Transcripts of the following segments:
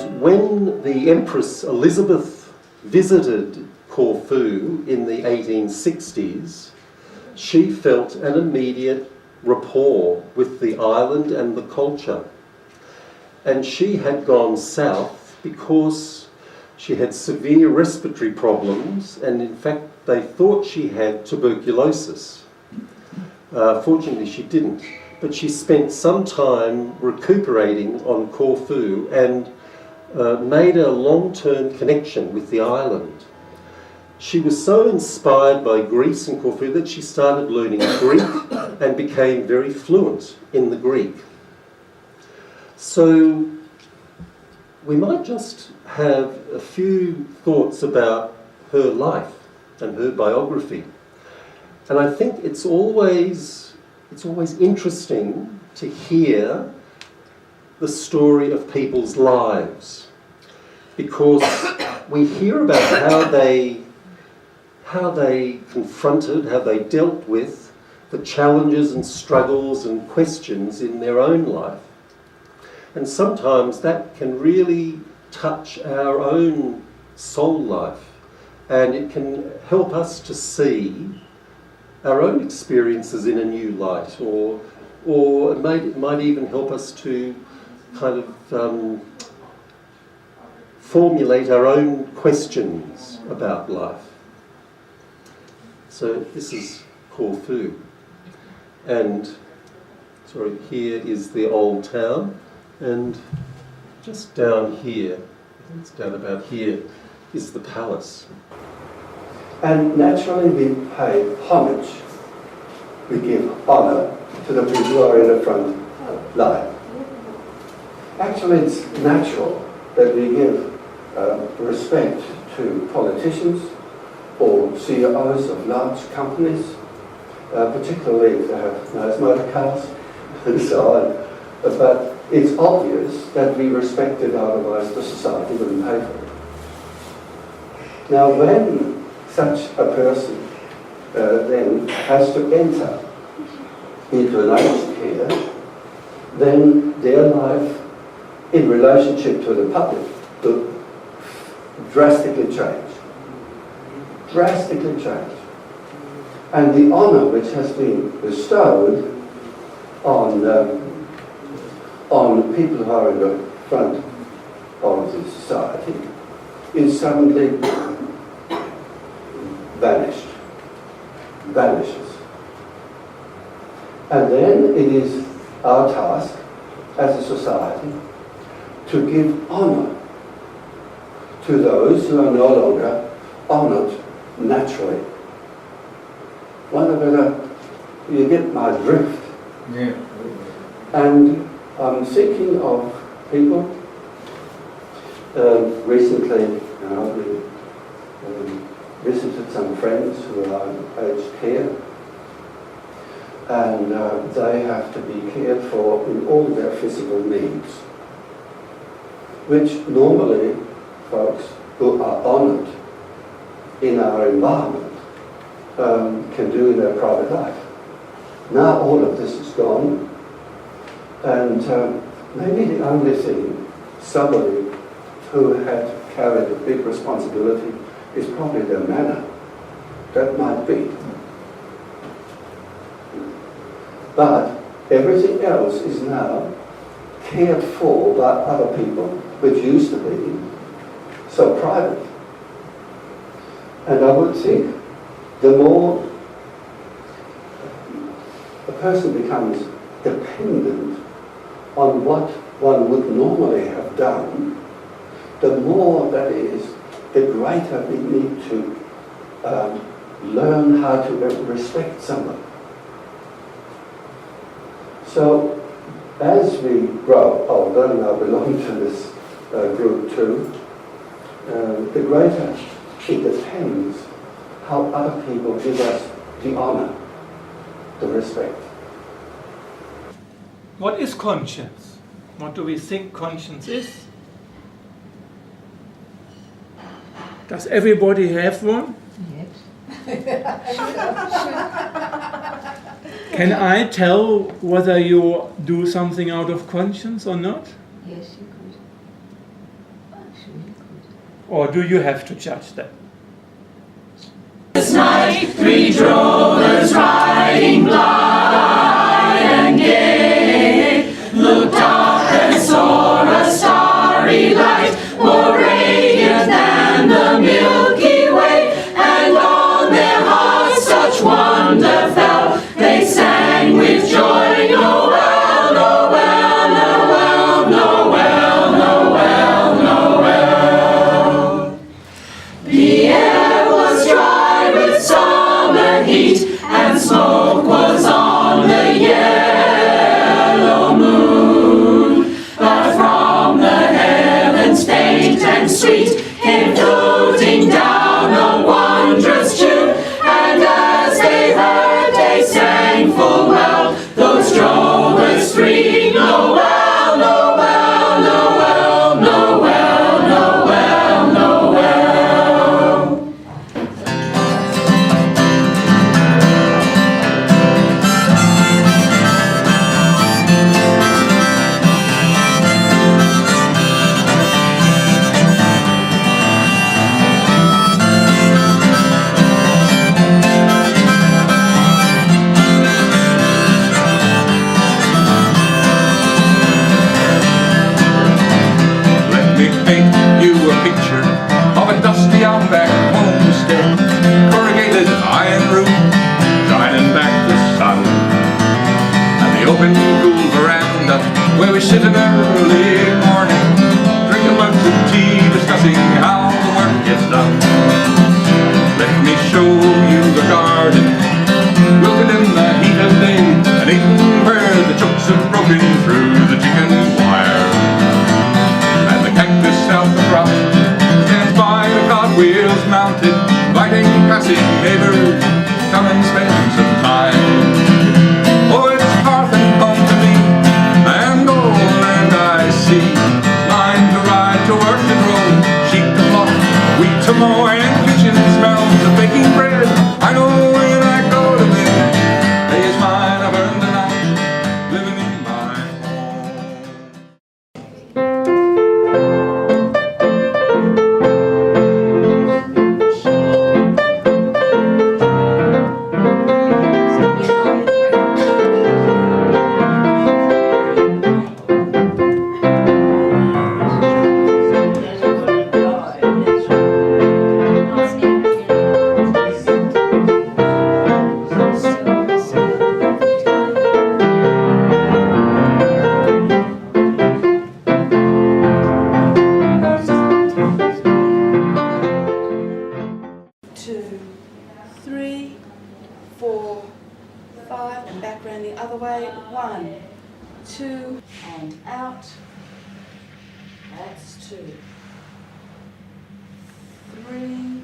When the Empress Elizabeth visited Corfu in the 1860s, she felt an immediate rapport with the island and the culture. And she had gone south because she had severe respiratory problems, and in fact they thought she had tuberculosis. Fortunately she didn't, but she spent some time recuperating on Corfu and made a long-term connection with the island. She was so inspired by Greece and Corfu that she started learning Greek and became very fluent in the Greek. So we might just have a few thoughts about her life and her biography. And I think it's always interesting to hear the story of people's lives, because we hear about how they confronted, how they dealt with the challenges and struggles and questions in their own life. And sometimes that can really touch our own soul life, and it can help us to see our own experiences in a new light, or it might even help us to kind of formulate our own questions about life. So this is Corfu, and sorry, here is the old town, and just down here, I think it's down about here, is the palace. And naturally we pay homage, we give honour to the people who are in the front line. Actually it's natural that we give respect to politicians or CEOs of large companies, particularly if they have nice motor cars and so on. But it's obvious that we respect it, otherwise the society wouldn't pay for it. Now when such a person then has to enter into an aged care, then their life in relationship to the public will drastically change. Drastically change. And the honour which has been bestowed on people who are in the front of the society is suddenly vanishes. And then it is our task as a society to give honour to those who are no longer honoured naturally. Wonder whether you get my drift. Yeah. And I'm thinking of people recently. We visited some friends who are in aged care, and they have to be cared for in all their physical needs, which normally folks who are honoured in our environment can do in their private life. Now all of this is gone, and maybe the only thing somebody who had carried a big responsibility is probably their manner. That might be. But everything else is now cared for by other people, which used to be so private. And I would think the more a person becomes dependent on what one would normally have done, the more that is, the greater we need to learn how to respect someone. So as we grow older, and I belong to this group too, the greater it depends how other people give us the honour, the respect. What is conscience? What do we think conscience is? Does everybody have one? Yes. Can I tell whether you do something out of conscience or not? Yes, you Or do you have to judge that? This night, three drovers riding blithe and gay looked up and saw a starry light, more radiant than the Milky Way, and on their hearts such wonder fell, they sang with joy, Noel, Noel, Noel, Noel, Noel, Noel. The air was dry with summer heat, and smoke was on the yellow moon. But from the heavens faint and sweet came floating down a wondrous tune, and as they heard they sang full well, those drovers three, Noel, Noel, Noel, Noel, Noel, Noel. Let me paint you a picture of a dusty outback homestead, corrugated iron roof, shining back the sun, and the open, cool veranda where we sit in early morning, drinking mugs of tea, discussing how the work gets done. Let me show you the garden, wilted in the heat of day, and eaten where the chokes have broken through the chicken wire. And the cactus out the front stands by the cartwheels mounted, inviting passing neighbors, come and spend some time. Oh, it's hearth and home to me, and all land I see, line to ride to work and roll, sheep to flock, wheat to mow, and kitchen smells of baking bread. I know when I go to bed, day is mine, I've earned the night, living in my home. Two, three, 4, 5, and back round the other way. 1, 2, and out. That's 2, 3.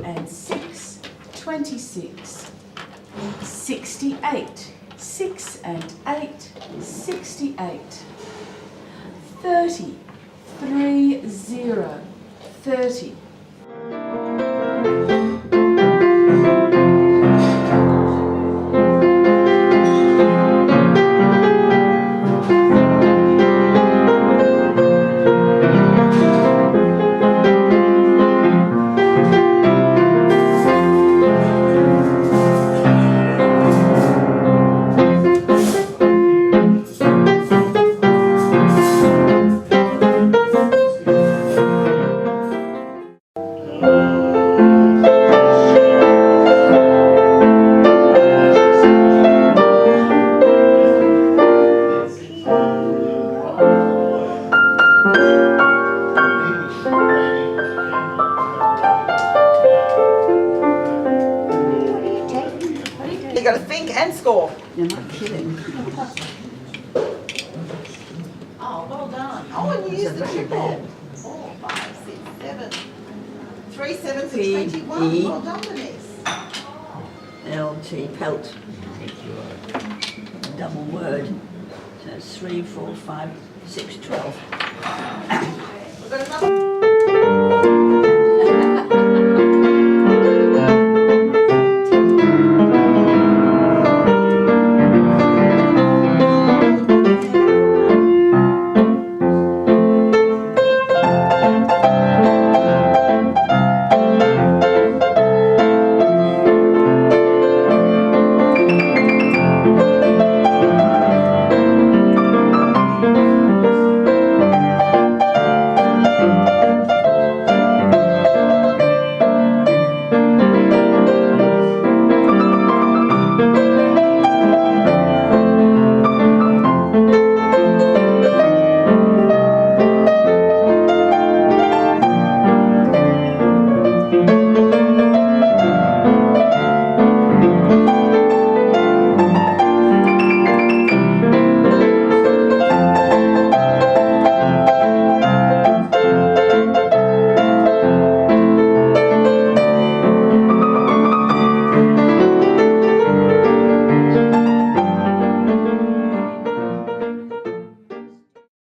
And 6, 26, 68, 6 and 8, 68, 30, 3, 0, 30. You got to think and score. You're not kidding. Oh, well done. Oh, and you used the triple. 4, 5, 6, 7. 3 7s and 21. Well done, Denise. LT, pelt. Double word. So it's 3, 4, 5, 6, 12. We've got another.